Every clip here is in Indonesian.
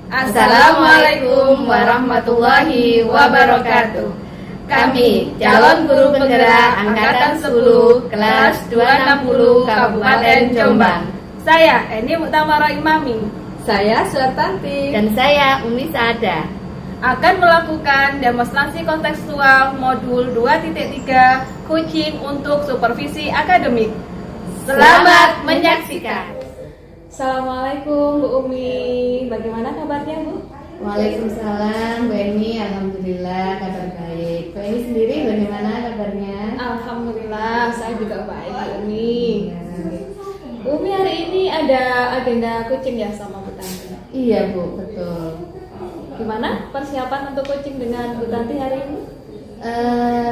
Assalamualaikum warahmatullahi wabarakatuh. Kami calon guru penggerak angkatan 10 kelas 260 Kabupaten Jombang. Saya Eni Muktamara Imami. Saya Suartanti. Dan saya Umi Saada. Akan melakukan demonstrasi kontekstual modul 2.3 coaching untuk supervisi akademik. Selamat menyaksikan. Assalamualaikum Bu Umi, bagaimana kabarnya Bu? Waalaikumsalam Bu Eni, alhamdulillah kabar baik. Bu Eni sendiri bagaimana kabarnya? Alhamdulillah, saya juga baik Bu Umi. Bu Umi, hari ini ada agenda coaching ya sama Bu Tanti? Iya Bu, betul. Gimana persiapan untuk coaching dengan Bu Tanti hari ini?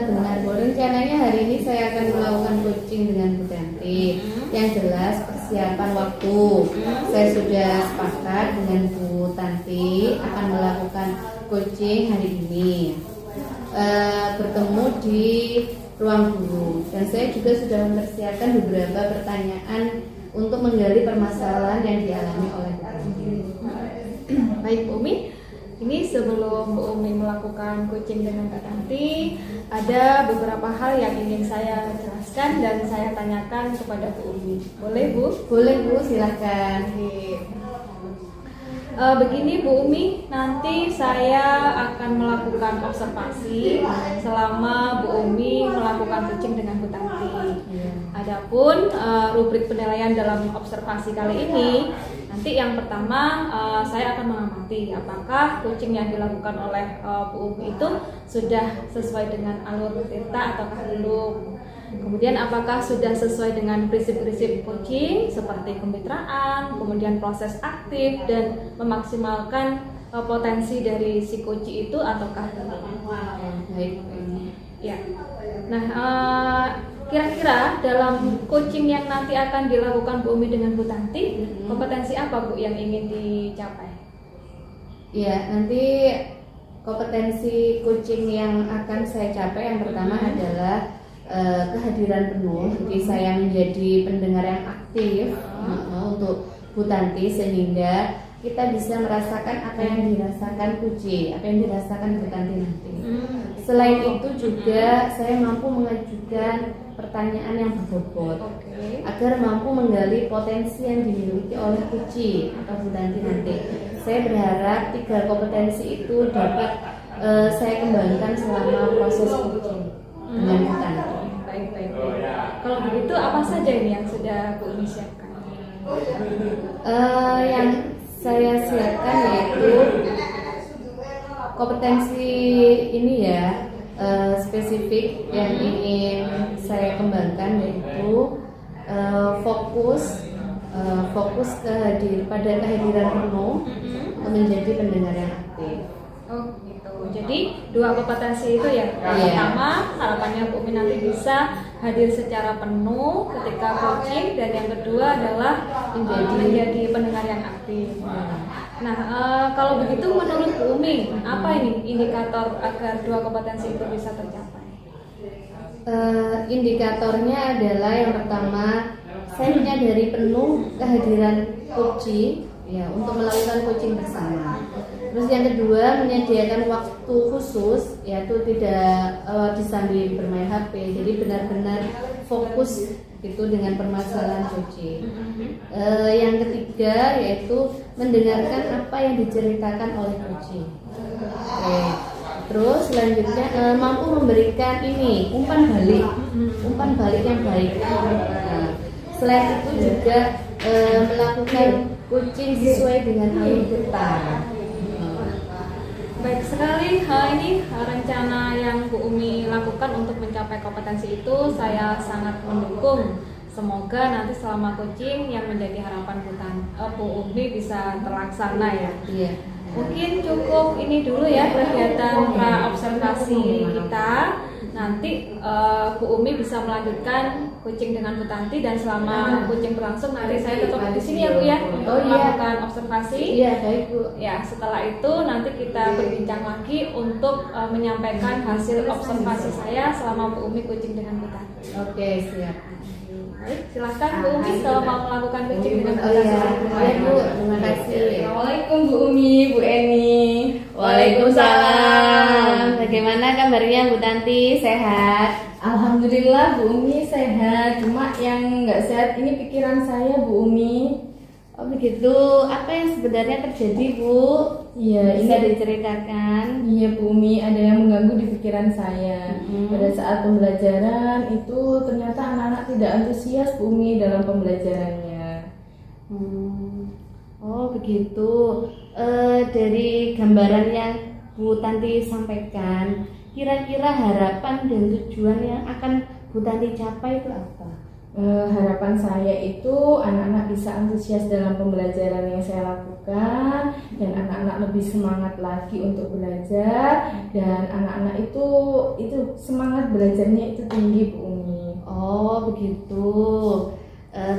Benar Bu, rencananya hari ini saya akan melakukan coaching dengan Bu Tanti. Yang jelas persiapan waktu, saya sudah sepakat dengan Bu Tanti akan melakukan coaching hari ini, bertemu di ruang guru, dan saya juga sudah mempersiapkan beberapa pertanyaan untuk menggali permasalahan yang dialami oleh Bu Tanti. Baik Bu Umi, ini sebelum Bu Umi melakukan coaching dengan Kak Tanti, ada beberapa hal yang ingin saya jelaskan dan saya tanyakan kepada Bu Umi. Boleh Bu? Boleh Bu, silahkan. Begini Bu Umi, nanti saya akan melakukan observasi selama Bu Umi melakukan coaching dengan Bu Tanti. Adapun rubrik penilaian dalam observasi kali ini, nanti yang pertama saya akan mengamati apakah coaching yang dilakukan oleh Bu Umi itu sudah sesuai dengan alur tirta ataukah belum. Kemudian apakah sudah sesuai dengan prinsip-prinsip coaching seperti kemitraan, kemudian proses aktif dan memaksimalkan potensi dari si coach itu ataukah belum. Baik. Ya. Nah, kira-kira dalam coaching yang nanti akan dilakukan Bu Umi dengan Bu Tanti, kompetensi apa Bu yang ingin dicapai? Ya, nanti kompetensi coaching yang akan saya capai yang pertama adalah kehadiran penuh. Jadi saya menjadi pendengar yang aktif untuk Bu Tanti, sehingga kita bisa merasakan apa yang dirasakan coach, apa yang dirasakan Bu Tanti nanti. Selain itu juga saya mampu mengajukan pertanyaan yang berbobot, agar mampu menggali potensi yang dimiliki oleh coach atau Bu Tanti nanti. Saya berharap 3 kompetensi itu dapat saya kembangkan selama proses coaching dengan Bu Tanti. Baik. Kalau begitu apa saja ini yang sudah Bu Umi siapkan? Yang saya siapkan yaitu kompetensi ini ya, spesifik yang ingin saya kembangkan, yaitu fokus pada kehadiran penuh menjadi pendengar yang aktif. Oh gitu. Jadi 2 kompetensi itu ya. Pertama, harapannya Bu Umi nanti bisa hadir secara penuh ketika coaching, dan yang kedua adalah menjadi pendengar yang aktif. Nah, kalau begitu menurut Bu Umi, apa ini indikator agar 2 kompetensi itu bisa tercapai? Indikatornya adalah yang pertama, saya menyadari penuh kehadiran coaching ya untuk melakukan coaching bersama. Terus yang kedua, menyediakan waktu khusus, yaitu tidak disambi bermain HP, jadi benar-benar fokus itu dengan permasalahan coaching. Yang ketiga yaitu mendengarkan apa yang diceritakan oleh coaching. Terus selanjutnya mampu memberikan ini umpan balik yang baik. Selain itu juga melakukan coaching sesuai dengan alur tirta. Baik sekali, ini rencana yang Bu Umi lakukan untuk mencapai kompetensi itu saya sangat mendukung. Semoga nanti selama coaching yang menjadi harapan Bu Umi bisa terlaksana ya. Iya. Mungkin cukup ini dulu ya kegiatan pra observasi kita. nanti Bu Umi bisa melanjutkan coaching dengan Bu Tanti, dan selama coaching berlangsung nanti saya tetap di sini ya Bu ya untuk melakukan observasi. Iya, baik Bu. Ya, setelah itu nanti kita berbincang lagi untuk menyampaikan hasil observasi saya selama Bu Umi coaching dengan Bu Tanti. Oke, siap. Baik, silakan Bu Umi kalau mau melakukan coaching dengan Bu Oh iya, Tanti. iya Bu, terima kasih. Assalamualaikum Bu Umi, Bu Eni. Waalaikumsalam. Bagaimana kabarnya Bu Tanti? Sehat? Alhamdulillah Bu Umi sehat. Cuma yang nggak sehat ini pikiran saya Bu Umi. Oh begitu. Apa yang sebenarnya terjadi Bu? Iya, Bisa ini diceritakan? iya Bu Umi, ada yang mengganggu di pikiran saya. Pada saat pembelajaran itu ternyata anak-anak tidak antusias Bu Umi dalam pembelajarannya. Oh begitu. Dari gambaran yang Bu Tanti sampaikan, kira-kira harapan dan tujuan yang akan Bu Tanti capai itu apa? Harapan saya itu anak-anak bisa antusias dalam pembelajaran yang saya lakukan, dan anak-anak lebih semangat lagi untuk belajar, dan anak-anak itu semangat belajarnya itu tinggi Bu Umi. Oh begitu.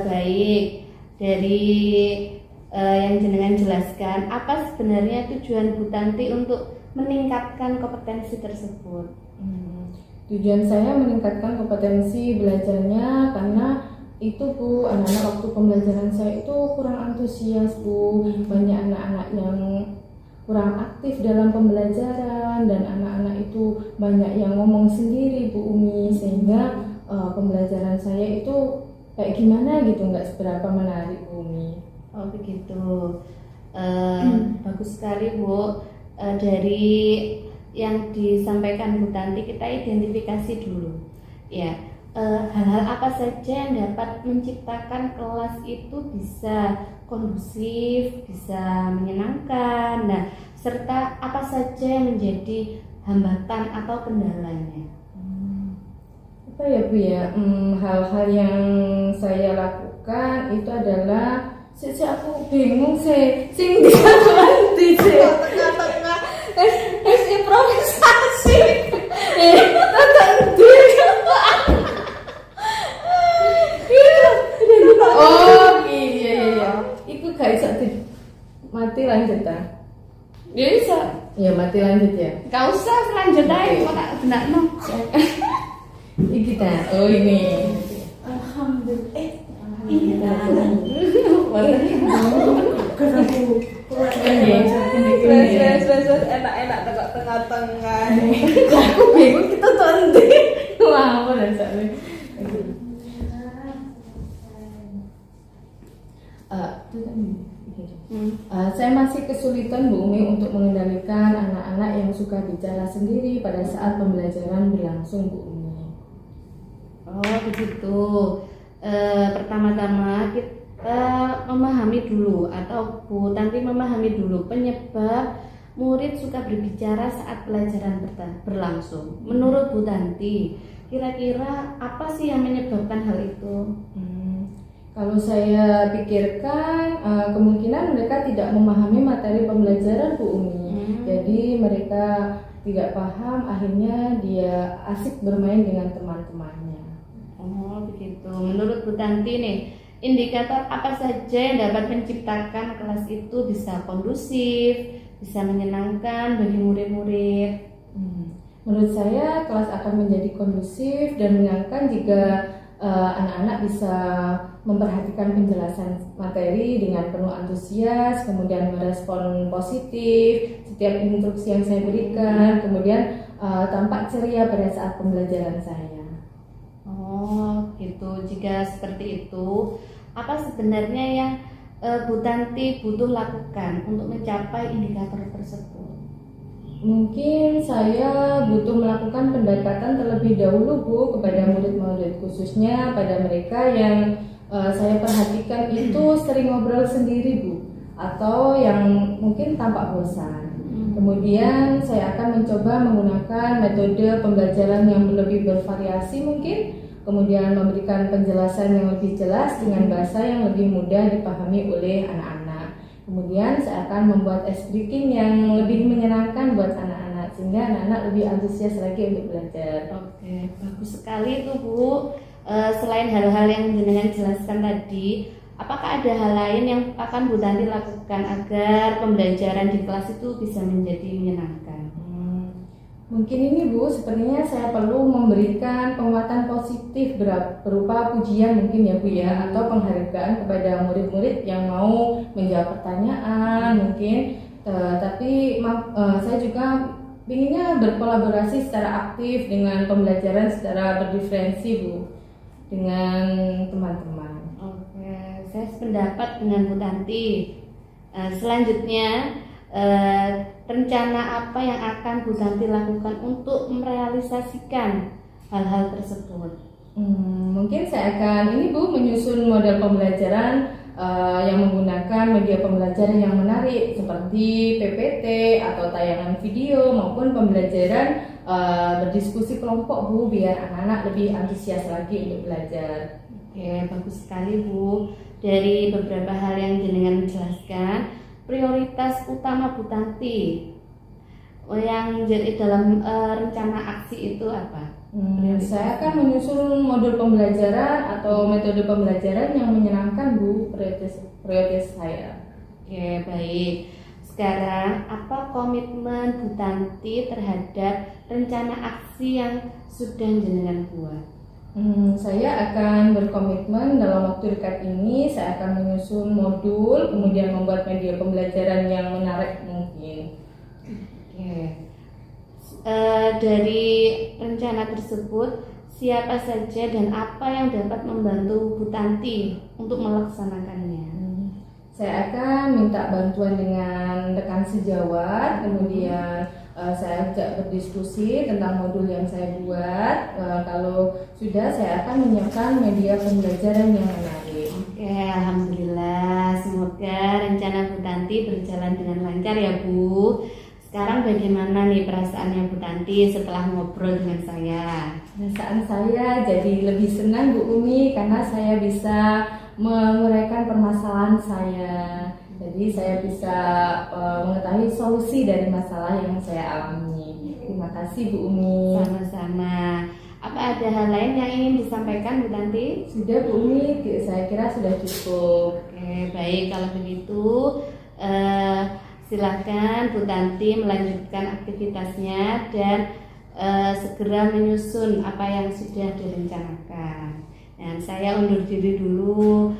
Baik. Dari yang jenengan jelaskan, apa sebenarnya tujuan Bu Tanti untuk meningkatkan kompetensi tersebut? Tujuan saya meningkatkan kompetensi belajarnya karena itu Bu, anak-anak waktu pembelajaran saya itu kurang antusias Bu. Banyak anak-anak yang kurang aktif dalam pembelajaran, dan anak-anak itu banyak yang ngomong sendiri Bu Umi, sehingga pembelajaran saya itu kayak gimana gitu, nggak seberapa menarik Bu Umi. Oh begitu. Bagus sekali Bu. Dari yang disampaikan Bu Tanti, kita identifikasi dulu ya, hal-hal apa saja yang dapat menciptakan kelas itu bisa kondusif, bisa menyenangkan, nah serta apa saja yang menjadi hambatan atau kendalanya. Apa ya Bu ya, hal-hal yang saya lakukan itu adalah aku bingung sing dia nanti tengah-tengah improvisasi oh iya itu gak bisa mati lanjut ta? Ya bisa. Ya mati lanjut ya. Gak usah lanjut aja, kok tak benakno. Iki ta. Oh ini. Alhamdulillah. Enak-enak tengah-tengah. Aku bingung kita tuh nanti. Wah, apa dan saya. Saya masih kesulitan Bu Umi untuk mengendalikan anak-anak yang suka bicara sendiri pada saat pembelajaran berlangsung Bu Umi. Oh begitu. Pertama-tama kita memahami dulu, atau Bu Tanti memahami dulu penyebab murid suka berbicara saat pelajaran berlangsung. Menurut Bu Tanti, kira-kira apa sih yang menyebabkan hal itu? Kalau saya pikirkan, kemungkinan mereka tidak memahami materi pembelajaran Bu Umi. Jadi mereka tidak paham, akhirnya dia asik bermain dengan teman-temannya. Oh begitu. Menurut Bu Tanti nih, indikator apa saja yang dapat menciptakan kelas itu bisa kondusif, bisa menyenangkan bagi murid-murid? Menurut saya kelas akan menjadi kondusif dan menyenangkan jika anak-anak bisa memperhatikan penjelasan materi dengan penuh antusias, kemudian merespon positif setiap instruksi yang saya berikan, kemudian tampak ceria pada saat pembelajaran saya. Oh gitu. Jika seperti itu, apa sebenarnya yang Bu Tanti butuh lakukan untuk mencapai indikator tersebut? Mungkin saya butuh melakukan pendekatan terlebih dahulu Bu kepada murid-murid, khususnya pada mereka yang saya perhatikan itu sering ngobrol sendiri Bu, atau yang mungkin tampak bosan. Kemudian saya akan mencoba menggunakan metode pembelajaran yang lebih bervariasi mungkin, kemudian memberikan penjelasan yang lebih jelas dengan bahasa yang lebih mudah dipahami oleh anak-anak. Kemudian saya akan membuat ice breaking yang lebih menyenangkan buat anak-anak, sehingga anak-anak lebih antusias lagi untuk belajar. Oke, bagus sekali tuh Bu. Selain hal-hal yang jenengan jelaskan tadi, apakah ada hal lain yang akan Bu Tanti lakukan agar pembelajaran di kelas itu bisa menjadi menyenangkan? Mungkin ini Bu, sepertinya saya perlu memberikan penguatan positif berupa pujian mungkin ya Bu ya, atau penghargaan kepada murid-murid yang mau menjawab pertanyaan mungkin. Tapi saya juga inginnya berkolaborasi secara aktif dengan pembelajaran secara berdiferensi Bu, dengan teman-teman. Oke, saya sependapat dengan Bu Tanti. Selanjutnya, rencana apa yang akan Bu Tanti lakukan untuk merealisasikan hal-hal tersebut? Mungkin saya akan ini Bu menyusun model pembelajaran yang menggunakan media pembelajaran yang menarik seperti PPT atau tayangan video maupun pembelajaran berdiskusi kelompok Bu, biar anak-anak lebih antusias lagi untuk belajar. Oke, bagus sekali Bu. Dari beberapa hal yang jenengan jelaskan, prioritas utama Bu Tanti yang jadi dalam rencana aksi itu apa? Saya akan menyusun modul pembelajaran atau metode pembelajaran yang menyenangkan Bu, prioritas saya. Oke, baik. Sekarang apa komitmen Bu Tanti terhadap rencana aksi yang sudah jenengan buat? Saya akan berkomitmen dalam waktu dekat ini saya akan menyusun modul, kemudian membuat media pembelajaran yang menarik mungkin. Oke. Dari rencana tersebut, siapa saja dan apa yang dapat membantu Bu Tanti untuk melaksanakannya? Saya akan minta bantuan dengan rekan sejawat, kemudian saya ajak berdiskusi tentang modul yang saya buat. Kalau sudah, saya akan menyiapkan media pembelajaran yang menarik. Oke, alhamdulillah. Semoga rencana Bu Tanti berjalan dengan lancar ya Bu. Sekarang bagaimana nih perasaannya Bu Tanti setelah ngobrol dengan saya? Perasaan saya jadi lebih senang Bu Umi karena saya bisa menguraikan permasalahan saya. Jadi saya bisa mengetahui solusi dari masalah yang saya alami. Terima kasih Bu Umi. Sama-sama. Apa ada hal lain yang ingin disampaikan Bu Tanti? Sudah Bu Umi, saya kira sudah cukup. Oke, baik kalau begitu. Silakan Bu Tanti melanjutkan aktivitasnya dan segera menyusun apa yang sudah direncanakan. Dan saya undur diri dulu.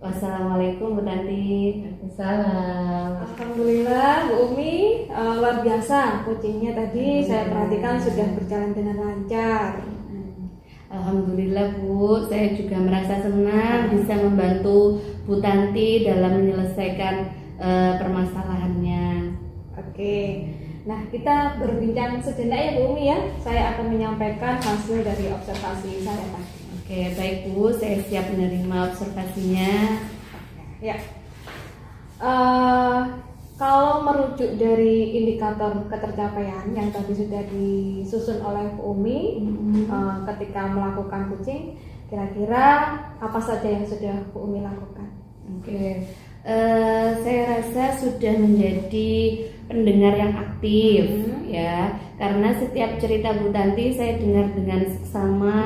Wassalamualaikum Bu Tanti. Salam. Alhamdulillah Bu Umi, luar biasa coachingnya tadi saya perhatikan sudah berjalan dengan lancar. Alhamdulillah Bu, saya juga merasa senang bisa membantu Bu Tanti dalam menyelesaikan permasalahannya. Oke, nah kita berbincang sejenak ya Bu Umi ya. Saya akan menyampaikan hasil dari observasi saya tadi. Oke, baik Bu, saya siap menerima observasinya. Ya, kalau merujuk dari indikator ketercapaian yang tadi sudah disusun oleh Bu Umi ketika melakukan coaching, kira-kira apa saja yang sudah Bu Umi lakukan? Oke. Saya rasa sudah menjadi pendengar yang aktif ya, karena setiap cerita Bu Tanti saya dengar dengan seksama,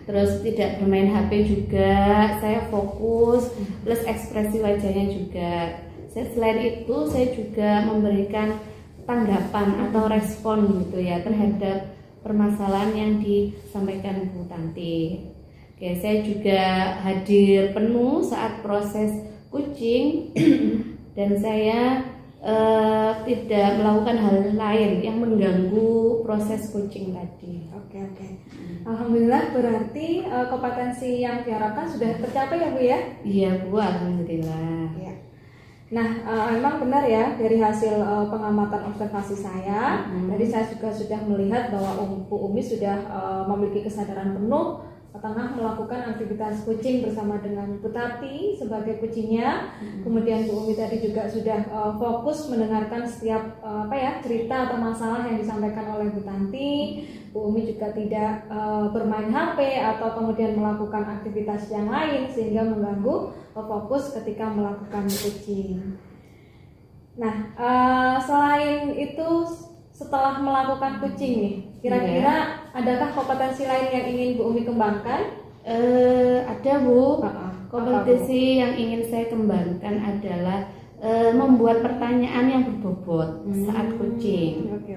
terus tidak bermain HP juga, saya fokus, plus ekspresi wajahnya juga. Selain itu saya juga memberikan tanggapan atau respon gitu ya terhadap permasalahan yang disampaikan Bu Tanti. Oke, saya juga hadir penuh saat proses coaching dan saya tidak melakukan hal lain yang mengganggu proses coaching tadi. Oke. Alhamdulillah berarti kompetensi yang diharapkan sudah tercapai ya Bu ya? Iya Bu, alhamdulillah. Ya. Nah, memang benar ya dari hasil pengamatan observasi saya, tadi saya juga sudah melihat bahwa Bu Umi sudah memiliki kesadaran penuh tengah melakukan aktivitas coaching bersama dengan Bu Tati sebagai coachingnya. Kemudian Bu Umi tadi juga sudah fokus mendengarkan setiap cerita atau masalah yang disampaikan oleh Bu Tanti. Bu Umi juga tidak bermain HP atau kemudian melakukan aktivitas yang lain sehingga mengganggu fokus ketika melakukan coaching. Nah, selain itu setelah melakukan kucing nih, kira-kira adakah kompetensi lain yang ingin Bu Umi kembangkan? Ada Bu. Apa, Kompetensi yang ingin saya kembangkan adalah membuat pertanyaan yang berbobot saat kucing. Oke.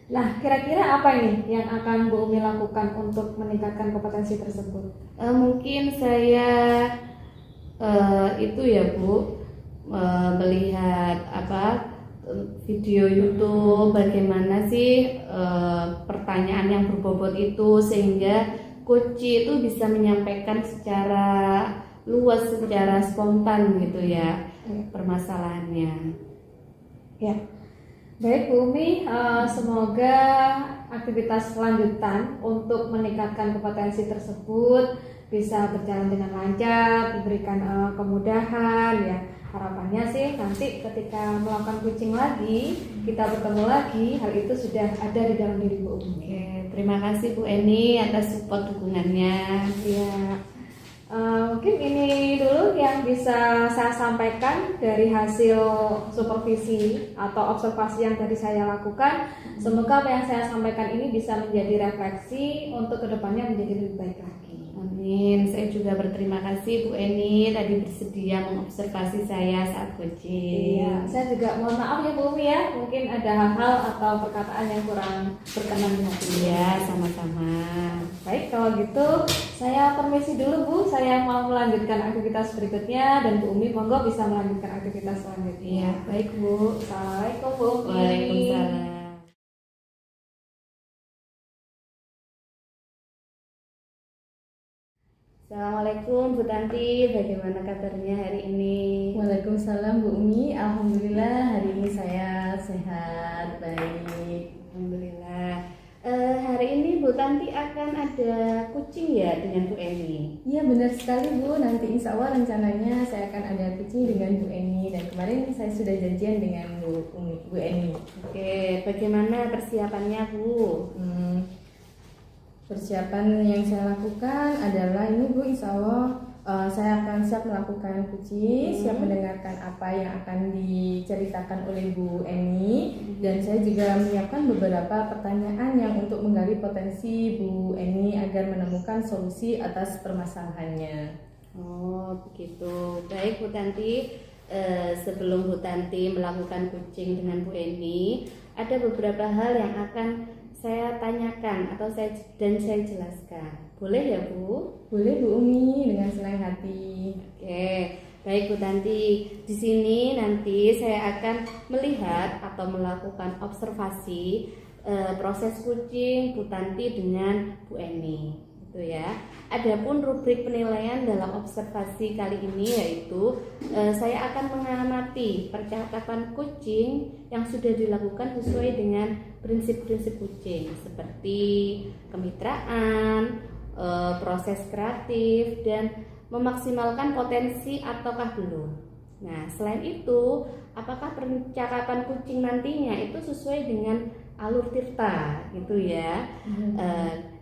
Nah, kira-kira apa ini yang akan Bu Umi lakukan untuk meningkatkan kompetensi tersebut? Mungkin saya itu ya Bu, melihat video YouTube bagaimana sih pertanyaan yang berbobot itu sehingga coach itu bisa menyampaikan secara luas, secara spontan gitu ya permasalahannya. Ya. Baik Bu Umi, semoga aktivitas lanjutan untuk meningkatkan kompetensi tersebut bisa berjalan dengan lancar, diberikan kemudahan ya. Harapannya sih nanti ketika melakukan coaching lagi, kita bertemu lagi, hal itu sudah ada di dalam diri Bu Umi. Oke, terima kasih Bu Eni atas support dukungannya. Ya. Mungkin ini dulu yang bisa saya sampaikan dari hasil supervisi atau observasi yang tadi saya lakukan. Semoga apa yang saya sampaikan ini bisa menjadi refleksi untuk kedepannya menjadi lebih baik lagi. Amin. Saya juga berterima kasih Bu Eni tadi bersedia mengobservasi saya saat coaching. Iya, saya juga mohon maaf ya Bu Umi ya, mungkin ada hal-hal atau perkataan yang kurang berkenan di hati. Iya, sama-sama. Baik, kalau gitu saya permisi dulu Bu, saya mau melanjutkan aktivitas berikutnya dan Bu Umi monggo bisa melanjutkan aktivitas selanjutnya. Iya, baik Bu. Assalamualaikum Bu Umi. Waalaikumsalam. Assalamualaikum Bu Tanti, bagaimana kabarnya hari ini? Waalaikumsalam Bu Umi, alhamdulillah hari ini saya sehat, baik. Alhamdulillah. Hari ini Bu Tanti akan ada kucing ya dengan Bu Eni? Iya benar sekali Bu, nanti insya Allah rencananya saya akan ada kucing dengan Bu Eni dan kemarin saya sudah janjian dengan Bu Eni. Oke, bagaimana persiapannya Bu? Persiapan yang saya lakukan adalah ini Bu, insya Allah saya akan siap melakukan kucing, siap mendengarkan apa yang akan diceritakan oleh Bu Eni, dan saya juga menyiapkan beberapa pertanyaan yang untuk menggali potensi Bu Eni agar menemukan solusi atas permasalahannya. Oh begitu, baik Bu Tanti. Sebelum Bu Tanti melakukan kucing dengan Bu Eni, ada beberapa hal yang akan saya tanyakan atau saya jelaskan. Boleh ya Bu? Boleh Bu Umi, dengan senang hati. Oke, baik Bu Tanti. Di sini nanti saya akan melihat atau melakukan observasi proses kucing Bu Tanti dengan Bu Eni, gitu ya. Adapun rubrik penilaian dalam observasi kali ini yaitu saya akan mengamati percakapan kucing yang sudah dilakukan sesuai dengan prinsip-prinsip kucing seperti kemitraan, proses kreatif, dan memaksimalkan potensi ataukah belum. Nah, selain itu, apakah percakapan kucing nantinya itu sesuai dengan alur tirta, gitu ya?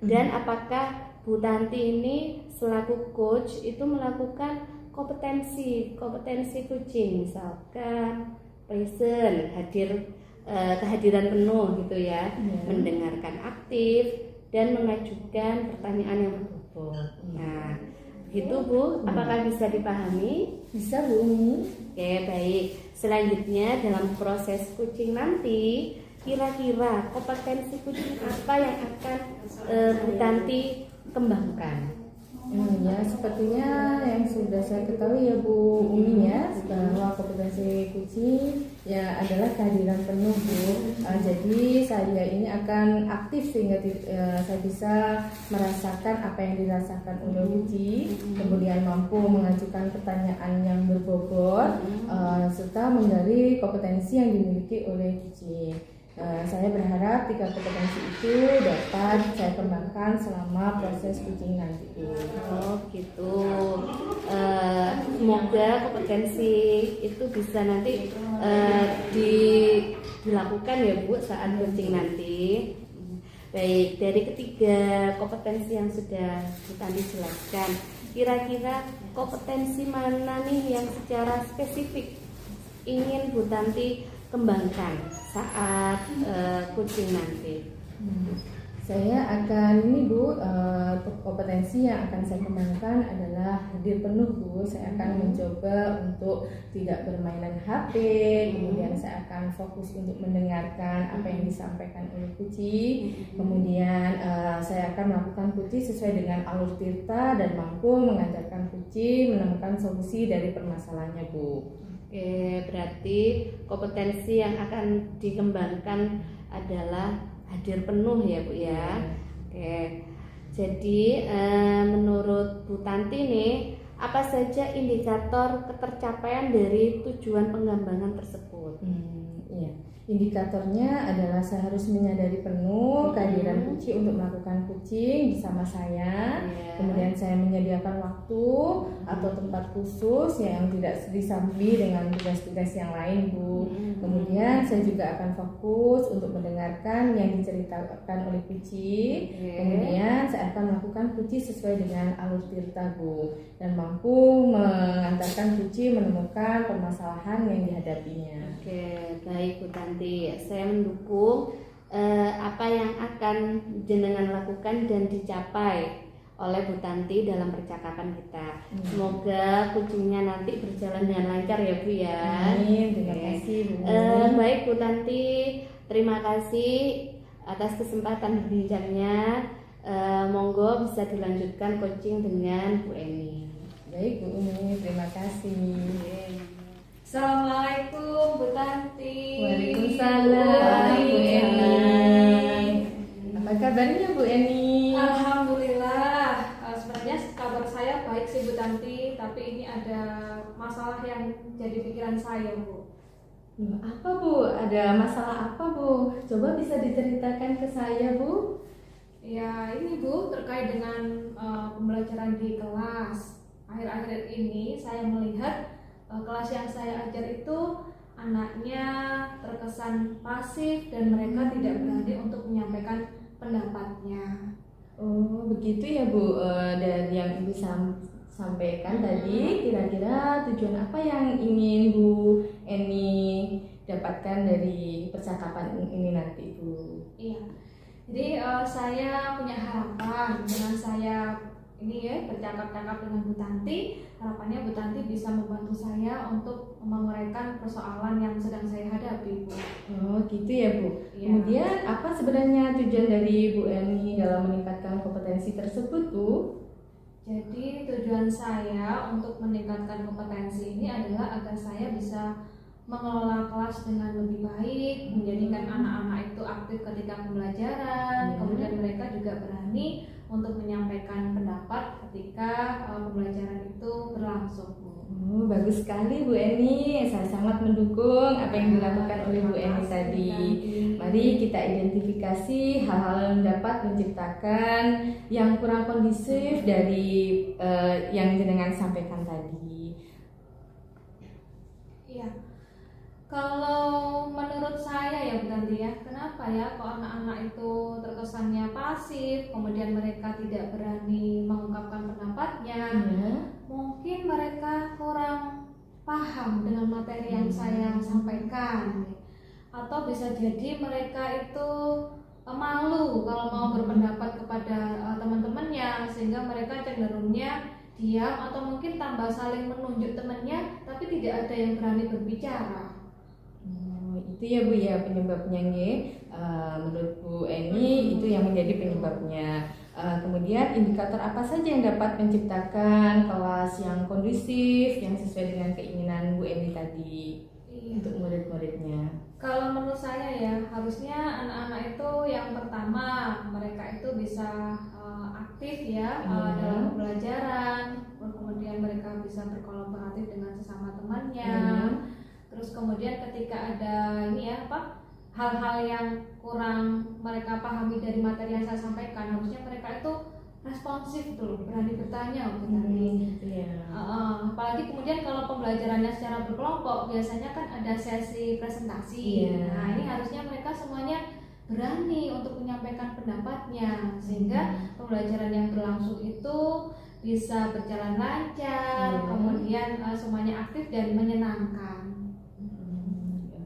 Dan apakah Bu Tanti ini selaku coach itu melakukan kompetensi kucing, misalkan present, kehadiran penuh gitu ya, mendengarkan aktif dan mengajukan pertanyaan yang berbobot. Nah, begitu Bu, apakah bisa dipahami? Bisa Bu Umi. Oke, baik. Selanjutnya dalam proses kucing nanti, kira-kira kompetensi kucing apa yang akan Bu Tanti kembangkan? Ya, sepertinya yang sudah saya ketahui ya Bu Umi ya, bahwa kompetensi kucing ya adalah kehadiran penuh Bu. Jadi saya ini akan aktif sehingga saya bisa merasakan apa yang dirasakan oleh kucing, kemudian mampu mengajukan pertanyaan yang berbobot, serta menggali kompetensi yang dimiliki oleh kucing. Saya berharap 3 kompetensi itu dapat saya kembangkan selama proses kucing nanti. Oh gitu. Semoga kompetensi itu bisa nanti dilakukan ya Bu saat kucing nanti. Baik, dari ketiga kompetensi yang sudah Bu Tanti jelaskan, kira-kira kompetensi mana nih yang secara spesifik ingin Bu Tanti kembangkan saat coaching nanti? Saya akan ini Bu, kompetensi yang akan saya kembangkan adalah hadir penuh Bu. Saya akan mencoba untuk tidak bermainan HP, kemudian saya akan fokus untuk mendengarkan apa yang disampaikan oleh Puci. Kemudian saya akan melakukan Puci sesuai dengan alur tirta dan mampu mengajarkan Puci menemukan solusi dari permasalahannya Bu. Oke, berarti kompetensi yang akan dikembangkan adalah hadir penuh ya Bu ya. Oke. Jadi menurut Bu Tanti nih, apa saja indikator ketercapaian dari tujuan pengembangan tersebut? Iya. Indikatornya adalah saya harus menyadari penuh kehadiran Puci untuk melakukan coaching bersama saya. Kemudian saya menyediakan waktu atau tempat khusus yang tidak disambi dengan tugas-tugas yang lain Bu. Kemudian saya juga akan fokus untuk mendengarkan yang diceritakan oleh Puci. Kemudian saya akan melakukan Puci sesuai dengan alur tirta Bu, dan mampu mengantarkan Puci menemukan permasalahan yang dihadapinya. Oke, baik Bu Tanti, saya mendukung apa yang akan jenengan lakukan dan dicapai oleh Bu Tanti dalam percakapan kita. Semoga coachingnya nanti berjalan dengan lancar ya Bu ya. Amin, terima kasih Bu. Baik Bu Tanti, terima kasih atas kesempatan berbincangnya. Monggo bisa dilanjutkan coaching dengan Bu Eni. Baik Bu Umi, terima kasih. Assalamualaikum Bu Tanti. Waalaikumsalam Bu Eni. Apa kabarnya Bu Eni? Alhamdulillah. Sebenarnya kabar saya baik sih Bu Tanti, tapi ini ada masalah yang jadi pikiran saya Bu. Apa Bu? Ada masalah apa Bu? Coba bisa diceritakan ke saya Bu. Ya ini Bu, terkait dengan pembelajaran di kelas. Akhir-akhir ini saya melihat kelas yang saya ajar itu anaknya terkesan pasif dan mereka tidak berani untuk menyampaikan pendapatnya. Oh begitu ya Bu. Dan yang Ibu sampaikan tadi, kira-kira tujuan apa yang ingin Bu Eni dapatkan dari percakapan ini nanti Bu? Iya. Jadi saya punya harapan dengan saya ini ya bercakap-cakap dengan Bu Tanti, harapannya Bu Tanti bisa membantu saya untuk menguraikan persoalan yang sedang saya hadapi Bu. Oh gitu ya Bu. Iya. Kemudian apa sebenarnya tujuan dari Bu Eni dalam meningkatkan kompetensi tersebut Bu? Jadi tujuan saya untuk meningkatkan kompetensi ini adalah agar saya bisa mengelola kelas dengan lebih baik, menjadikan anak-anak itu aktif ketika pembelajaran, kemudian mereka juga berani untuk menyampaikan pendapat ketika pembelajaran itu berlangsung. Oh, bagus sekali Bu Eni. Saya sangat mendukung apa yang dilakukan oleh Bu Eni tadi. Mari kita identifikasi hal-hal yang dapat menciptakan yang kurang kondusif dari yang jenengan sampaikan tadi. Iya. Kalau menurut saya ya Bu Tanti ya, kenapa ya kok anak-anak itu terkesannya pasif, kemudian mereka tidak berani mengungkapkan pendapatnya? Mungkin mereka kurang paham dengan materi yang saya sampaikan, atau bisa jadi mereka itu malu kalau mau berpendapat kepada teman-temannya, sehingga mereka cenderungnya diam atau mungkin tambah saling menunjuk temannya, tapi tidak ada yang berani berbicara. Itu ya Bu ya penyebabnya nggih. Menurut Bu Eni itu yang menjadi penyebabnya. Kemudian indikator apa saja yang dapat menciptakan kelas yang kondusif yang sesuai dengan keinginan Bu Eni tadi untuk murid-muridnya? Kalau menurut saya ya harusnya anak-anak itu yang pertama mereka itu bisa aktif ya dalam pembelajaran, kemudian mereka bisa berkolaboratif dengan sesama temannya. Terus kemudian ketika ada ini ya hal-hal yang kurang mereka pahami dari materi yang saya sampaikan, harusnya mereka itu responsif tuh, berani bertanya apalagi kemudian kalau pembelajarannya secara berkelompok biasanya kan ada sesi presentasi. Nah ini harusnya mereka semuanya berani untuk menyampaikan pendapatnya sehingga pembelajaran yang berlangsung itu bisa berjalan lancar, kemudian semuanya aktif dan menyenangkan.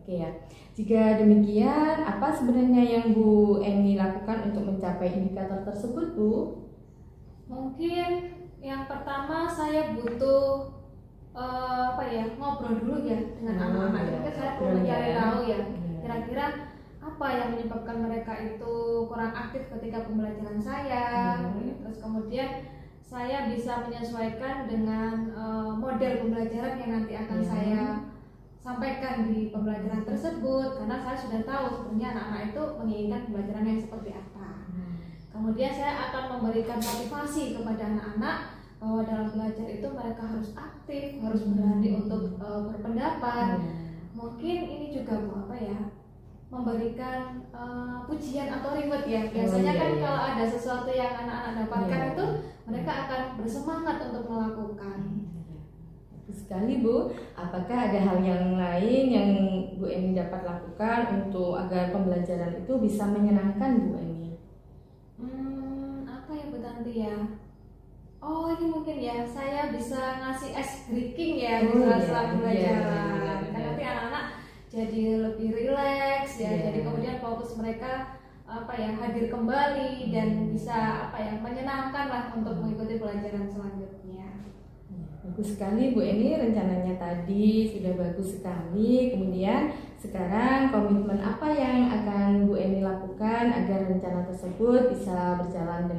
Oke ya. Jika demikian, apa sebenarnya yang Bu Eni lakukan untuk mencapai indikator tersebut, Bu? Mungkin yang pertama saya butuh ngobrol dulu ya dengan anak-anak. Ya. Mungkin saya perlu mencari tahu ya kira-kira apa yang menyebabkan mereka itu kurang aktif ketika pembelajaran saya. Terus kemudian saya bisa menyesuaikan dengan model pembelajaran yang nanti akan saya sampaikan di pembelajaran tersebut, karena saya sudah tahu sebenarnya anak-anak itu menginginkan pembelajaran yang seperti apa. Kemudian saya akan memberikan motivasi kepada anak-anak bahwa dalam belajar itu mereka harus aktif, harus berani untuk berpendapat. Mungkin ini juga memberikan pujian atau reward ya. Biasanya kan kalau ada sesuatu yang anak-anak dapatkan itu mereka akan bersemangat untuk melakukan. Bagus sekali, Bu. Apakah ada hal yang lain yang Bu Eni dapat lakukan untuk agar pembelajaran itu bisa menyenangkan Bu Eni? Apa ya Bu Tanti ya? Oh, ini mungkin ya saya bisa ngasih ice breaking ya di sela-sela pembelajaran. Karena nanti anak-anak jadi lebih rileks ya. Jadi kemudian fokus mereka hadir kembali dan bisa menyenangkan lah untuk mengikuti pelajaran selanjutnya. Bagus sekali Bu Eni, rencananya tadi sudah bagus sekali. Kemudian sekarang komitmen apa yang akan Bu Eni lakukan agar rencana tersebut bisa berjalan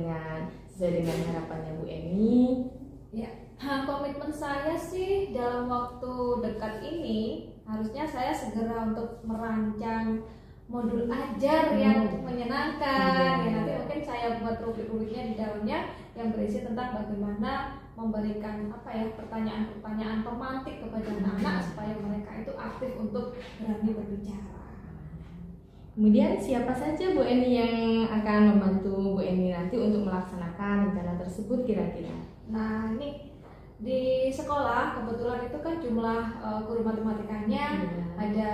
sesuai dengan harapannya Bu Eni? Ya, komitmen saya sih dalam waktu dekat ini harusnya saya segera untuk merancang modul ajar yang menyenangkan. Ya, nanti mungkin saya buat rubrik-rubriknya di dalamnya yang berisi tentang bagaimana memberikan pertanyaan-pertanyaan pemantik kepada anak-anak supaya mereka itu aktif untuk berani berbicara. Kemudian siapa saja Bu Eni yang akan membantu Bu Eni nanti untuk melaksanakan rencana tersebut kira-kira? Nah, ini di sekolah kebetulan itu kan jumlah guru matematikanya ada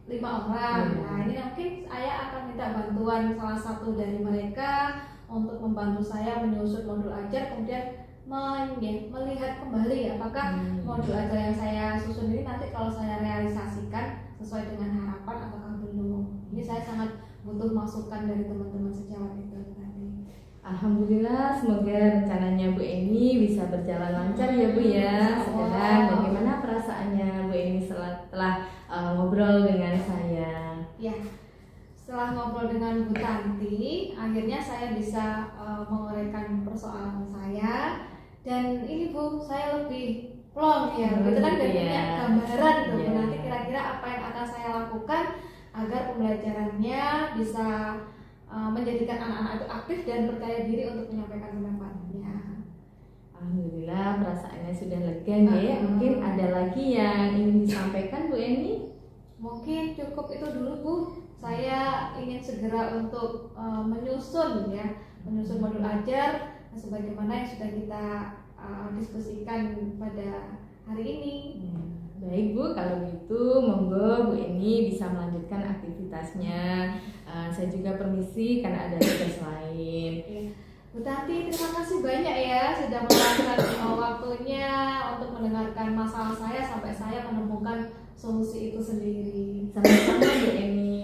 5 orang. Nah, ini mungkin saya akan minta bantuan salah satu dari mereka untuk membantu saya menyusun modul ajar, kemudian melihat kembali apakah modul ajar yang saya susun ini nanti kalau saya realisasikan sesuai dengan harapan ataukah belum. Ini saya sangat butuh masukan dari teman-teman sejawat itu tadi. Alhamdulillah, semoga rencananya Bu Eni bisa berjalan lancar ya Bu ya. Sekarang bagaimana perasaannya Bu Eni setelah ngobrol dengan saya? Ya, setelah ngobrol dengan Bu Tanti, akhirnya saya bisa menguraikan persoalan saya. Dan ini Bu, saya lebih plong ya, gitu kan punya gambaran tuh nanti kira-kira apa yang akan saya lakukan agar pembelajarannya bisa menjadikan anak-anak itu aktif dan percaya diri untuk menyampaikan pendapatnya. Alhamdulillah, perasaannya sudah lega ya. Mungkin ada lagi yang ingin disampaikan Bu Eni? Mungkin cukup itu dulu Bu. Saya ingin segera untuk menyusun modul ajar sebagaimana yang sudah kita diskusikan pada hari ini. Baik Bu, kalau gitu monggo Bu Eni bisa melanjutkan aktivitasnya. Saya juga permisi karena ada tugas lain. Bu Tanti, terima kasih banyak ya sudah meluangkan waktunya untuk mendengarkan masalah saya sampai saya menemukan solusi itu sendiri. Sama-sama Bu Eni.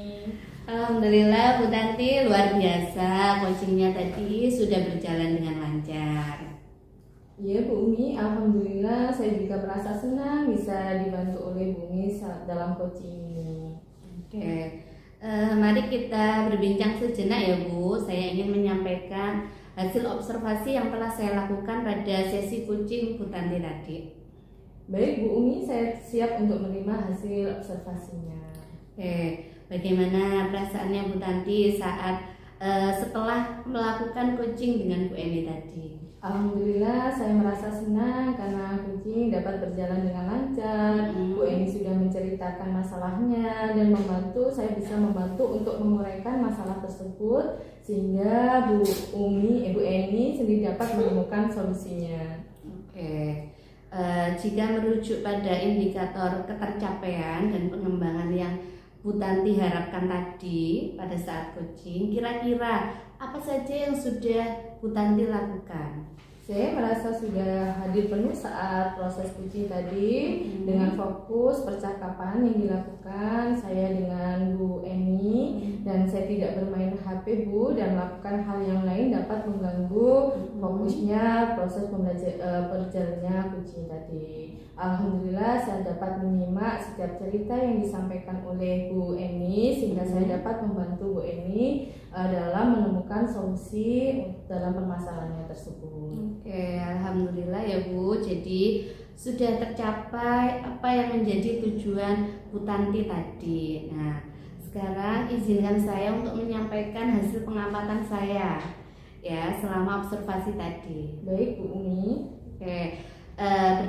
Alhamdulillah Bu Tanti, luar biasa coachingnya tadi sudah berjalan dengan lancar. Iya Bu Umi, alhamdulillah saya juga merasa senang bisa dibantu oleh Bu Umi dalam coaching ini. Oke, mari kita berbincang sejenak ya Bu. Saya ingin menyampaikan hasil observasi yang telah saya lakukan pada sesi coaching Bu Tanti tadi. Baik Bu Umi, saya siap untuk menerima hasil observasinya. Oke, bagaimana perasaannya Bu Tanti saat setelah melakukan coaching dengan Bu Eni tadi? Alhamdulillah saya merasa senang karena coaching dapat berjalan dengan lancar. Bu Eni sudah menceritakan masalahnya dan saya bisa membantu untuk menguraikan masalah tersebut sehingga Bu Eni sendiri dapat menemukan solusinya. Oke. Jika merujuk pada indikator ketercapaian dan pengembangan yang Bu Tanti harapkan tadi pada saat coaching, kira-kira apa saja yang sudah Bu Tanti lakukan? Saya merasa sudah hadir penuh saat proses kucing tadi dengan fokus percakapan yang dilakukan saya dengan Bu Eni, dan saya tidak bermain HP Bu, dan melakukan hal yang lain dapat mengganggu fokusnya proses berjalannya kucing tadi. Alhamdulillah saya dapat menyimak setiap cerita yang disampaikan oleh Bu Eni, sehingga saya dapat membantu Bu Eni dalam menemukan solusi dalam permasalahannya tersebut. Oke, alhamdulillah ya Bu. Jadi sudah tercapai apa yang menjadi tujuan Bu Tanti tadi. Nah, sekarang izinkan saya untuk menyampaikan hasil pengamatan saya ya selama observasi tadi. Baik Bu Umi. Oke,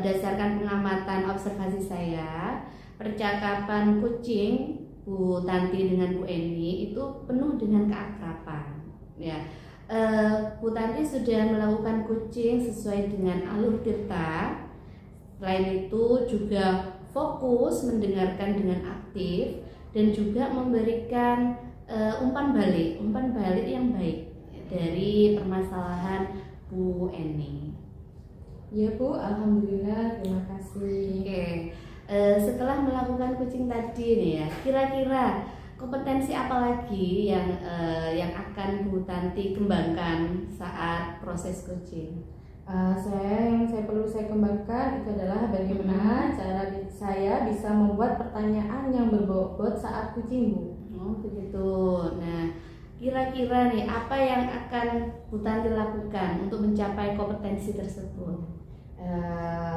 berdasarkan pengamatan observasi saya, percakapan kucing Bu Tanti dengan Bu Eni itu penuh dengan keakraban. Ya, Bu Tanti sudah melakukan kucing sesuai dengan alur tirta. Selain itu juga fokus mendengarkan dengan aktif dan juga memberikan umpan balik yang baik dari permasalahan Bu Eni. Ya Bu, alhamdulillah, terima kasih. Oke, setelah melakukan kucing tadi nih ya, kira-kira kompetensi apa lagi yang akan Bu Tanti kembangkan saat proses kucing? Yang perlu saya kembangkan itu adalah bagaimana cara saya bisa membuat pertanyaan yang berbobot saat kucing Bu. Oh begitu. Nah, kira-kira nih apa yang akan Bu Tanti lakukan untuk mencapai kompetensi tersebut?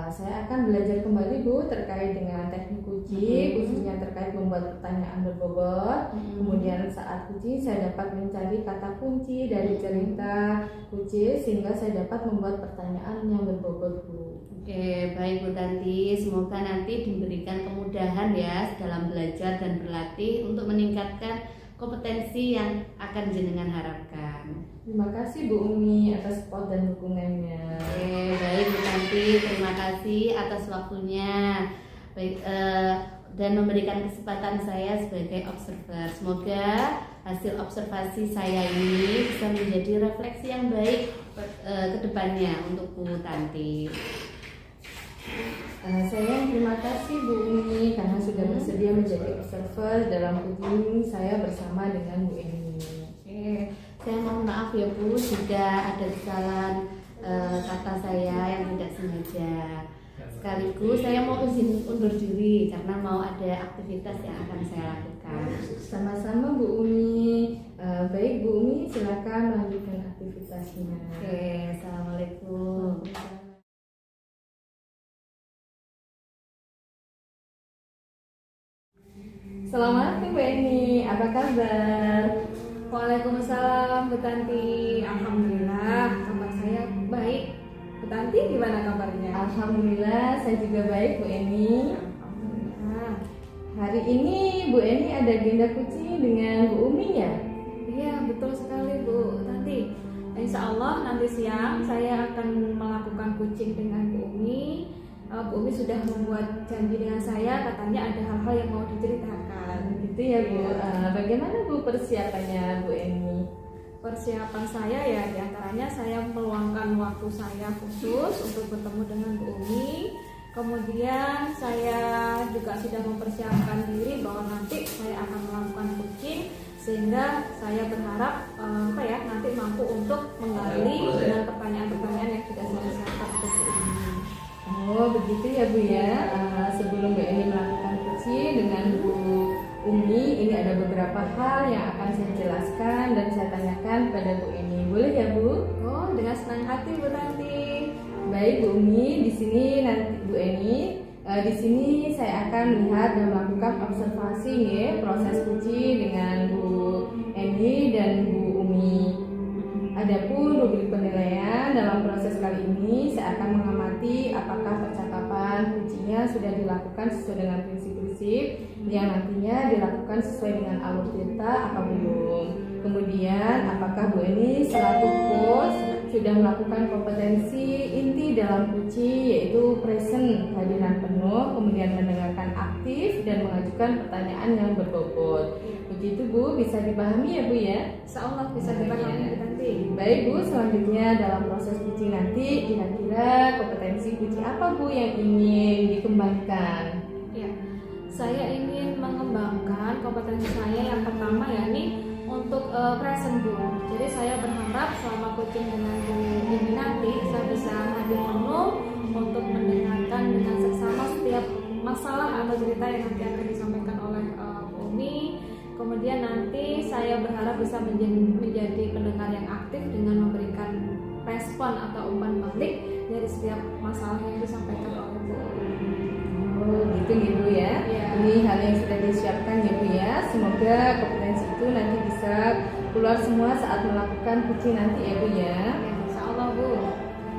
Saya akan belajar kembali Bu terkait dengan teknik kucing, khususnya terkait membuat pertanyaan berbobot. Kemudian saat kucing saya dapat mencari kata kunci dari cerita kucing sehingga saya dapat membuat pertanyaan yang berbobot Bu. Oke, baik Bu Tanti, semoga nanti diberikan kemudahan ya dalam belajar dan berlatih untuk meningkatkan kompetensi yang akan jenengan harapkan. Terima kasih Bu Umi atas support dan dukungannya. Oke, baik Bu Tanti, terima kasih atas waktunya. Baik, dan memberikan kesempatan saya sebagai observer. Semoga hasil observasi saya ini bisa menjadi refleksi yang baik ke depannya untuk Bu Tanti. Saya terima kasih Bu Umi karena sudah bersedia menjadi observer dalam kucing saya bersama dengan Bu Eni. Oke, saya mohon maaf ya Bu jika ada kesalahan kata saya yang tidak sengaja. Sekaligus saya mau izin undur diri karena mau ada aktivitas yang akan saya lakukan. Sama-sama Bu Umi. Baik Bu Umi, silakan melanjutkan aktivitasnya. Oke, assalamualaikum. Assalamualaikum Bu Eni, apa kabar? Waalaikumsalam Bu Tanti. Alhamdulillah kabar saya baik. Bu Tanti gimana kabarnya? Alhamdulillah, saya juga baik Bu Eni. Alhamdulillah. Hari ini Bu Eni ada agenda kucing dengan Bu Umi ya? Iya betul sekali Bu Tanti. Insya Allah nanti siang saya akan melakukan kucing dengan Bu Umi. Bu Umi sudah membuat janji dengan saya, katanya ada hal-hal yang mau diceritakan. Gitu ya Bu. Bagaimana Bu persiapannya Bu Eni? Persiapan saya ya diantaranya saya meluangkan waktu saya khusus untuk bertemu dengan Bu Umi. Kemudian saya juga sudah mempersiapkan diri bahwa nanti saya akan melakukan kucing, sehingga saya berharap nanti mampu untuk menggali dengan pertanyaan-pertanyaan yang sudah saya siapkan untuk Bu Umi. Oh begitu ya Bu ya. Sebelum Bu Eni melakukan kucing dengan Bu Umi, ini ada beberapa hal yang akan saya jelaskan dan saya tanyakan pada Bu Eni. Boleh ya Bu? Oh dengan senang hati Bu Tanti. Baik Bu Umi, di sini nanti Bu Eni, di sini saya akan melihat dan melakukan observasi ya, proses kucing dengan Bu Eni dan Bu Umi. Adapun rubrik penilaian dalam proses kali ini saya akan mengamati apakah percakapan kucingnya sudah dilakukan sesuai dengan prinsip-prinsip yang nantinya dilakukan sesuai dengan alur tirta atau belum. Kemudian apakah Bu Eni selaku coach sudah melakukan kompetensi inti dalam kucing yaitu present, kehadiran penuh, kemudian mendengarkan aktif dan mengajukan pertanyaan yang berbobot. Begitu Bu, bisa dipahami ya Bu ya? Insya Allah bisa dipahami Bu Tanti. Baik Bu, selanjutnya dalam proses coaching nanti kira-kira kompetensi coaching apa Bu yang ingin dikembangkan? Ya, saya ingin mengembangkan kompetensi saya yang pertama yakni untuk present Bu. Jadi saya berharap selama coaching dengan Bu ini nanti saya bisa hadir penuh untuk mendengarkan dengan seksama setiap masalah atau cerita yang nanti akan disampaikan oleh Bu Umi. Kemudian nanti saya berharap bisa menjadi pendengar yang aktif dengan memberikan respon atau umpan balik dari setiap masalah yang disampaikan oleh Bu Umi. Oh gitu ya. Ya. Ini hal yang sudah disiapkan ya Bu ya. Semoga kompetensi itu nanti bisa keluar semua saat melakukan coaching nanti ya Bu ya. Insya Allah Bu.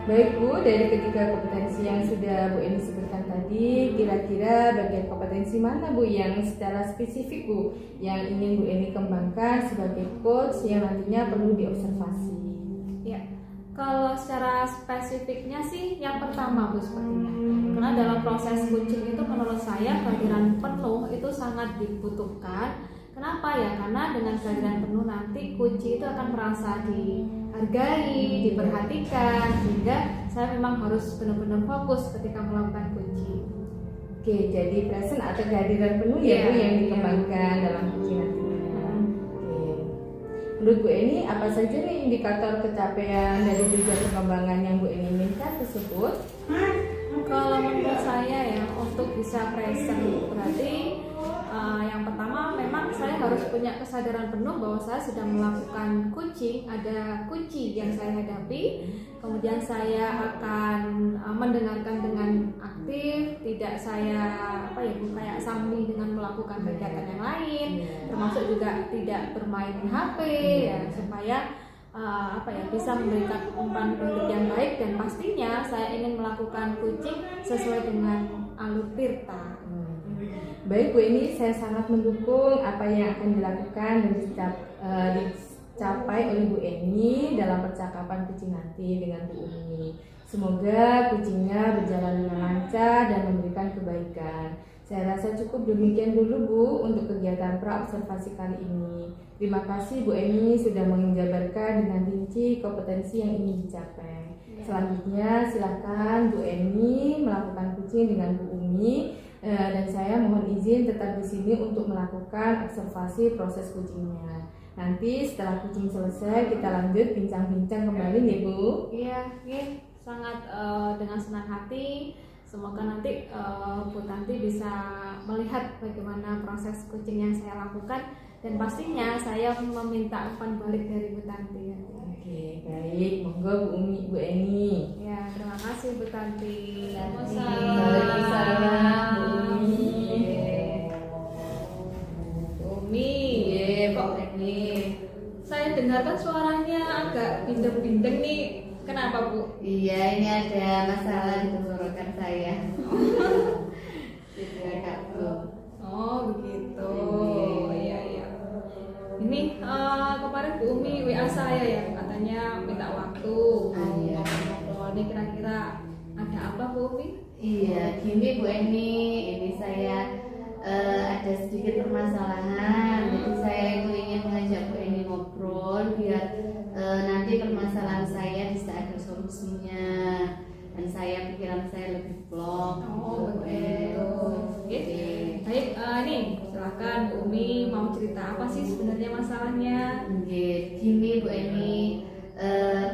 Baik Bu, dari ketiga kompetensi yang sudah Bu Eni sebutkan tadi, kira-kira bagian kompetensi mana Bu yang secara spesifik Bu yang ingin Bu Eni kembangkan sebagai coach yang nantinya perlu diobservasi? Ya, kalau secara spesifiknya sih yang pertama Bu sepertinya. Karena dalam proses coaching itu menurut saya kehadiran penuh itu sangat dibutuhkan. Kenapa ya? Karena dengan kehadiran penuh nanti coach itu akan merasa dihargai, diperhatikan, sehingga saya memang harus benar-benar fokus ketika melakukan coaching. Oke, jadi present atau kehadiran penuh ya Bu Iya, yang iya. dikembangkan dalam coaching nantinya. Oke. Menurut Bu Eni, apa saja nih indikator capaian dari tujuan pengembangan yang Bu Eni inginkan tersebut? Kalau menurut saya ya untuk bisa present berarti yang pertama memang saya harus punya kesadaran penuh bahwa saya sedang melakukan coaching, ada kunci yang saya hadapi. Kemudian saya akan mendengarkan dengan aktif, tidak saya kayak sambil dengan melakukan kegiatan yang lain, termasuk juga tidak bermain HP ya supaya bisa memberikan umpan balik yang baik, dan pastinya saya ingin melakukan coaching sesuai dengan alur tirta. Baik Bu Eni, saya sangat mendukung apa yang akan dilakukan dan dicapai oleh Bu Eni dalam percakapan coaching nanti dengan Bu Umi. Semoga coachingnya berjalan dengan lancar dan memberikan kebaikan. Saya rasa cukup demikian dulu Bu untuk kegiatan pra-observasi kali ini. Terima kasih Bu Eni sudah menjabarkan dengan rinci kompetensi yang ingin dicapai. Selanjutnya silakan Bu Eni melakukan coaching dengan Bu Umi. Dan saya mohon izin tetap di sini untuk melakukan observasi proses coachingnya. Nanti setelah coaching selesai kita lanjut bincang-bincang kembali nih Bu. Iya, sangat dengan senang hati. Semoga nanti Bu Tanti bisa melihat bagaimana proses coaching yang saya lakukan, dan pastinya saya meminta umpan balik dari Bu Tanti. Oke, baik. Monggo Bu Umi, Bu Eni. Ya, terima kasih Bu Tanti. Waalaikumsalam, Bu Umi. Bu Umi, kok ini saya dengarkan suaranya agak bindeng-bindeng nih. Kenapa Bu? Iya, ini ada masalah di tenggorokan saya. Tidak kabel. Oh begitu. Iya. Ini kemarin Bu Umi WA saya ya, katanya minta waktu Iya. ngobrol. Ini kira-kira ada apa Bu Umi? Iya, gini Bu Eni, ini saya ada sedikit permasalahan. Jadi saya itu ingin mengajak Bu Eni ngobrol biar nanti permasalahan saya bisa ada solusinya, dan pikiran saya lebih plong. Oh begitu. Oke. Baik, nih silakan Bu Umi mau cerita apa sih sebenarnya masalahnya? Gini Bu Eni,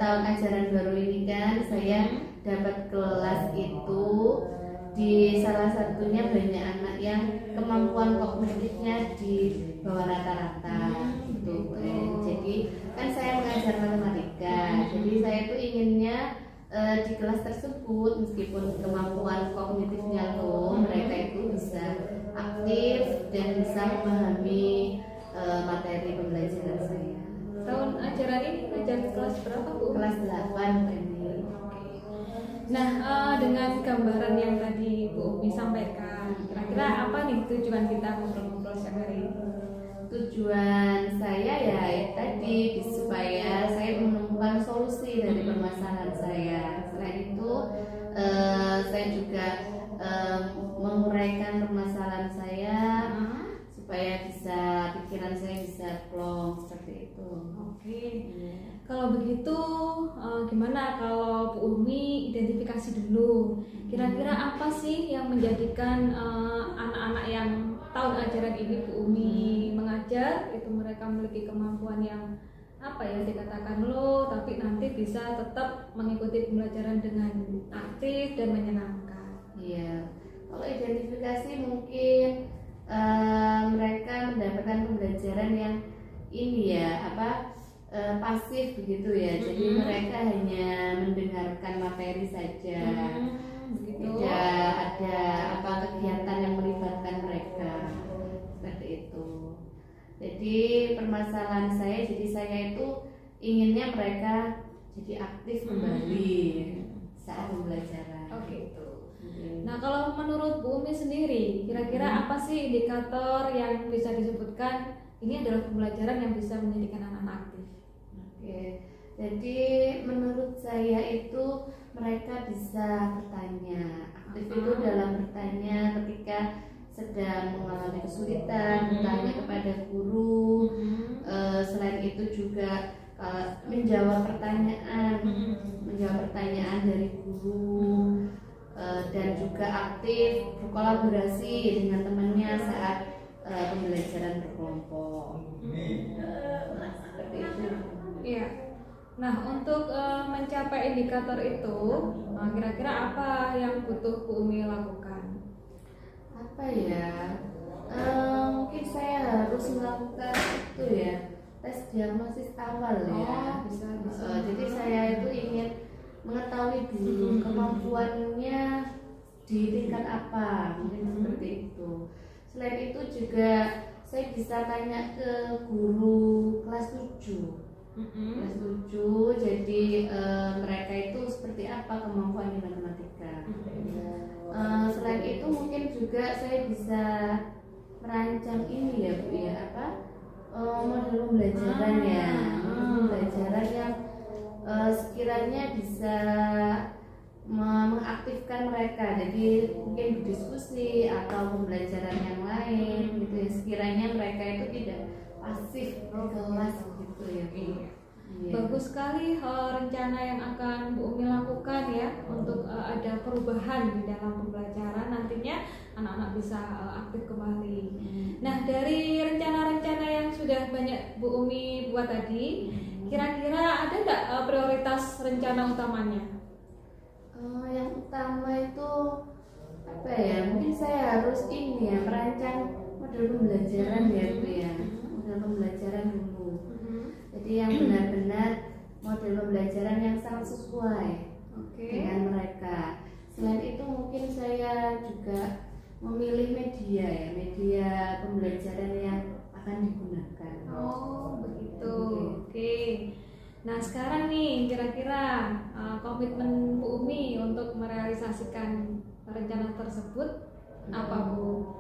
tahun ajaran baru ini kan saya dapat kelas itu di salah satunya banyak anak yang kemampuan kognitifnya di bawah rata-rata gitu. Jadi kan saya mengajar matematika, jadi saya itu inginnya di kelas tersebut meskipun kemampuan kognitifnya low, mereka itu bisa aktif dan bisa memahami materi pembelajaran saya. Tahun ajaran ini ngajar kelas berapa Bu? Kelas 8 ini. Nah, dengan gambaran yang tadi Bu Umi sampaikan, kira-kira apa nih tujuan kita ngobrol-ngobrol siang hari ini? Tujuan saya ya tadi supaya saya menemukan solusi dari permasalahan saya. Selain itu, saya juga menguraikan permasalahan saya supaya pikiran saya bisa plong seperti itu. Oke. Kalau begitu, gimana kalau Bu Umi identifikasi dulu? Kira-kira apa sih yang menjadikan anak-anak yang tahun ajaran ini Bu Umi mengajar itu mereka memiliki kemampuan yang apa ya dikatakan low, tapi nanti bisa tetap mengikuti pembelajaran dengan aktif dan menyenangkan? Iya, kalau identifikasi mungkin mereka mendapatkan pembelajaran yang ini ya pasif begitu ya. Jadi mereka hanya mendengarkan materi saja, Begitu. tidak ada kegiatan yang melibatkan mereka seperti itu. Jadi permasalahan saya itu inginnya mereka jadi aktif kembali saat pembelajaran. Oke itu. Nah, kalau menurut Bu Umi sendiri, kira-kira apa sih indikator yang bisa disebutkan ini adalah pembelajaran yang bisa menjadikan anak-anak aktif? Oke, jadi menurut saya itu mereka bisa bertanya. Aktif itu dalam bertanya ketika sedang mengalami kesulitan, bertanya kepada guru. Selain itu juga menjawab pertanyaan dari guru. Dan juga aktif berkolaborasi dengan temannya saat pembelajaran berkelompok. Seperti itu. Iya. Nah, untuk mencapai indikator itu, kira-kira apa yang butuh Bu Umi lakukan? Apa ya? Mungkin saya harus melakukan itu ya, tes diagnosis awal ya. Bisa. Jadi saya itu ingin mengetahui dulu kemampuannya di tingkat apa, mungkin seperti itu. Selain itu juga saya bisa tanya ke guru kelas 7. Kelas 7, jadi mereka itu seperti apa kemampuan di matematika. Selain itu mungkin juga saya bisa merancang ini ya Bu ya, model pembelajaran ya, model pembelajaran yang sekiranya bisa mengaktifkan mereka, jadi mungkin berdiskusi atau pembelajaran yang lain gitu ya, sekiranya mereka itu tidak pasif di kelas gitu ya. Iya. Bagus sekali rencana yang akan Bu Umi lakukan ya untuk ada perubahan di dalam pembelajaran, nantinya anak-anak bisa aktif kembali. Nah, dari rencana-rencana yang sudah banyak Bu Umi buat tadi, kira-kira ada nggak prioritas rencana utamanya? Yang utama itu apa ya? Mungkin saya harus ini ya, merancang model pembelajaran ya Bu ya, model pembelajaran dulu. Jadi yang benar-benar model pembelajaran yang sangat sesuai dengan mereka. Selain itu mungkin saya juga memilih media ya, media pembelajaran yang akan digunakan. Oh begitu. Oke. Nah sekarang nih kira-kira komitmen Bu Umi untuk merealisasikan rencana tersebut apa Bu?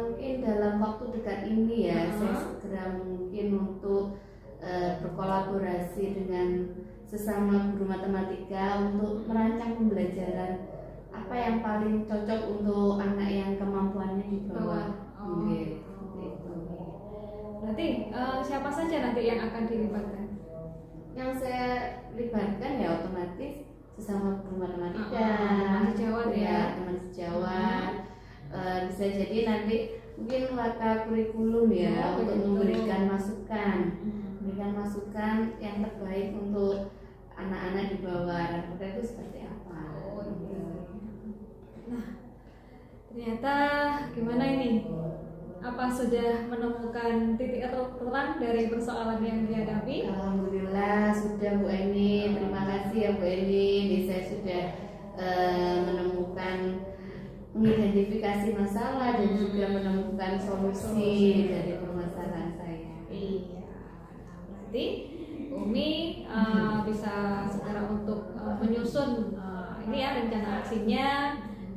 Mungkin dalam waktu dekat ini ya, saya segera mungkin untuk berkolaborasi dengan sesama guru matematika untuk merancang pembelajaran apa yang paling cocok untuk anak yang kemampuannya di bawah. Berarti siapa saja nanti yang akan dilibatkan? Yang saya libatkan ya otomatis sesama guru matematika, teman sejawat ya, teman sejawat. Bisa jadi nanti mungkin mata kurikulum ya, untuk memberikan masukan yang terbaik untuk anak-anak di bawah mereka itu seperti apa. Nah, ternyata gimana ini? Apa sudah menemukan titik terang dari persoalan yang dihadapi? Alhamdulillah sudah Bu Eni. Terima kasih ya Bu Eni. Saya sudah mengidentifikasi masalah dan juga menemukan solusi dari permasalahan saya. Iya. Berarti Umi bisa segera untuk menyusun ini ya rencana aksinya,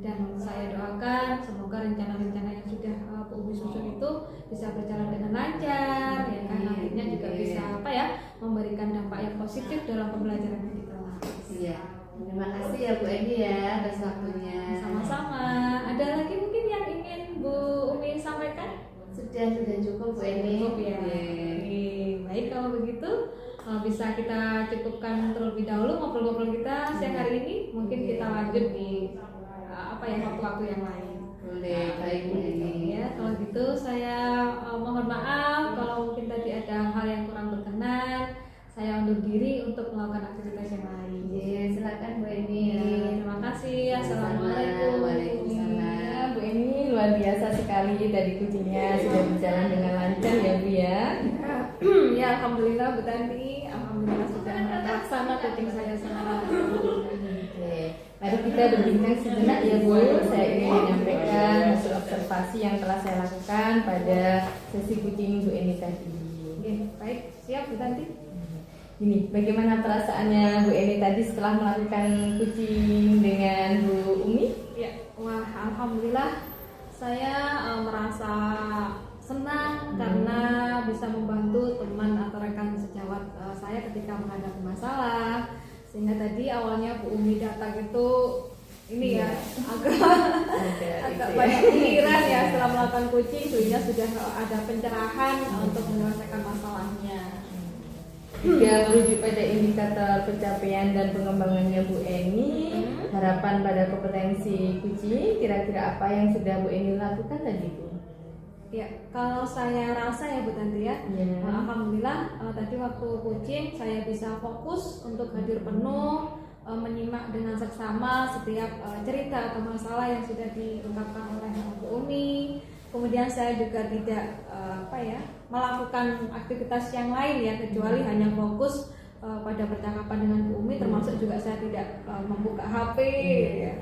dan saya doakan semoga rencana-rencana yang sudah Bu Umi susun itu bisa berjalan dengan lancar, ya kan, nantinya juga bisa memberikan dampak yang positif dalam pembelajaran di kelas. Iya. Terima kasih ya Bu Eni ya atas waktunya. Sama-sama. Ada lagi mungkin yang ingin Bu Umi sampaikan? Sudah cukup Bu Eni. Cukup ya. Baik kalau begitu bisa kita cukupkan terlebih dahulu ngobrol-ngobrol kita siang hari ini. Mungkin kita lanjut di waktu-waktu yang lain. Boleh, baik Bu Eni. Ya, kalau gitu saya mohon maaf kalau mungkin tadi ada hal yang kurang berkenan. Saya undur diri untuk melakukan aktivitas yang lain. Ya, silakan Bu Eni. Terima kasih. Assalamualaikum. Waalaikumsalam. Ya, Bu Eni luar biasa sekali tadi kucingnya sudah berjalan dengan lancar ya Bu ya. Ya, alhamdulillah Bu Tanti. Alhamdulillah sudah terlaksana kucing saya sekarang. Oke, mari kita berbincang sejenak ya Bu. Saya ingin menyampaikan hasil observasi yang telah saya lakukan pada sesi kucing Bu Eni tadi. Oke, baik. Siap Bu Tanti. Ini bagaimana perasaannya Bu Eni tadi setelah melakukan kucing dengan Bu Umi? Ya, wah alhamdulillah saya merasa senang karena bisa membantu teman atau rekan sejawat saya ketika menghadapi masalah. Sehingga tadi awalnya Bu Umi datang itu ini ya agak banyak pikiran ya setelah melakukan kucing, sehingga sudah ada pencerahan untuk menyelesaikan masalahnya. Jika merujuk pada indikator pencapaian dan pengembangannya Bu Eni, harapan pada kompetensi kucing, kira-kira apa yang sudah Bu Eni lakukan tadi Bu? Ya, kalau saya rasa ya Bu Tanti ya, alhamdulillah tadi waktu kucing saya bisa fokus untuk hadir penuh, menyimak dengan seksama setiap cerita atau masalah yang sudah diungkapkan oleh Bu Umi. Kemudian saya juga tidak melakukan aktivitas yang lain ya, kecuali hanya fokus pada percakapan dengan Bu Umi, termasuk juga saya tidak membuka HP ya.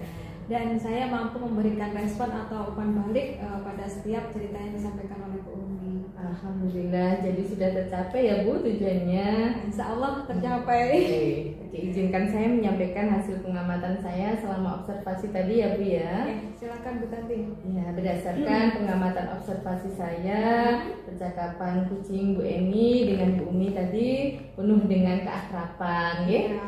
Dan saya mampu memberikan respon atau umpan balik pada setiap cerita yang disampaikan oleh Bu Umi. Alhamdulillah, jadi sudah tercapai ya Bu tujuannya. Insya Allah tercapai. Oke, izinkan saya menyampaikan hasil pengamatan saya selama observasi tadi ya Bu ya. Silakan Bu Tanti. Ya, berdasarkan pengamatan observasi saya, percakapan kucing Bu Eni dengan Bu Umi tadi penuh dengan keakraban, ya.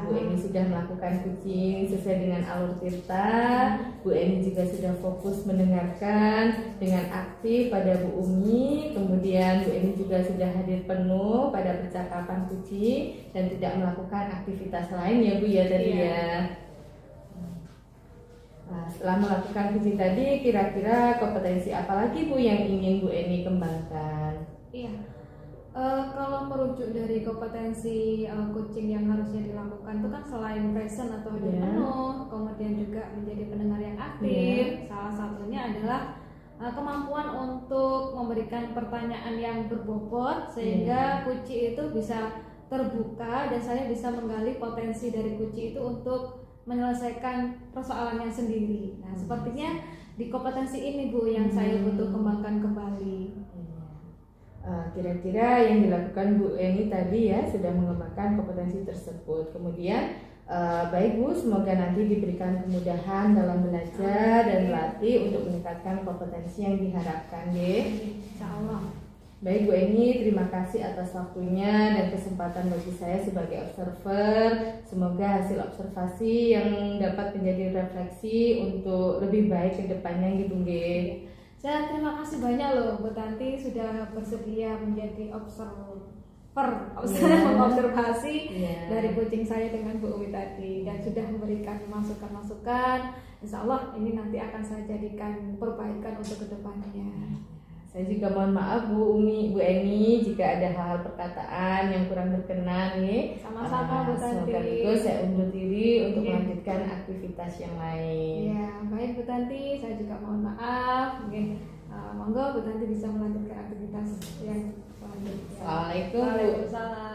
Bu Eni sudah melakukan kucing sesuai dengan alur tirta. Bu Eni juga sudah fokus mendengarkan dengan aktif pada Bu Umi. Kemudian Bu Eni juga sudah hadir penuh pada percakapan kucing dan tidak melakukan aktivitas lain ya Bu ya tadi ya. Nah, setelah melakukan kucing tadi, kira-kira kompetensi apa lagi Bu yang ingin Bu Eni kembangkan? Iya, kalau merujuk dari kompetensi kucing yang harusnya dilakukan itu kan selain present atau hadir penuh, kemudian juga menjadi pendengar yang aktif. Salah satunya adalah kemampuan untuk memberikan pertanyaan yang berbobot sehingga kucing itu bisa terbuka dan saya bisa menggali potensi dari kucing itu untuk menyelesaikan persoalannya sendiri. Nah, sepertinya di kompetensi ini Bu yang saya butuh kembangkan kembali. Kira-kira yang dilakukan Bu Eni tadi ya sudah mengembangkan kompetensi tersebut. Kemudian baik Bu, semoga nanti diberikan kemudahan dalam belajar dan berlatih untuk meningkatkan kompetensi yang diharapkan ya. Insya Allah. Baik Bu Eni, terima kasih atas waktunya dan kesempatan bagi saya sebagai observer. Semoga hasil observasi yang dapat menjadi refleksi untuk lebih baik ke depannya gitu nggih. Saya terima kasih banyak loh Bu Tanti sudah bersedia menjadi mengobservasi dari kucing saya dengan Bu Umi tadi dan sudah memberikan masukan-masukan. Insya Allah ini nanti akan saya jadikan perbaikan untuk kedepannya. Saya juga mohon maaf Bu Eni jika ada hal perkataan yang kurang berkenan nih. Sama-sama Bu Tanti. Semoga itu saya undur diri untuk melanjutkan aktivitas yang lain. Ya, baik Bu Tanti, saya juga mohon maaf. Monggo Bu Tanti bisa melanjutkan aktivitas yang selanjutnya. Assalamualaikum. Waalaikumsalam.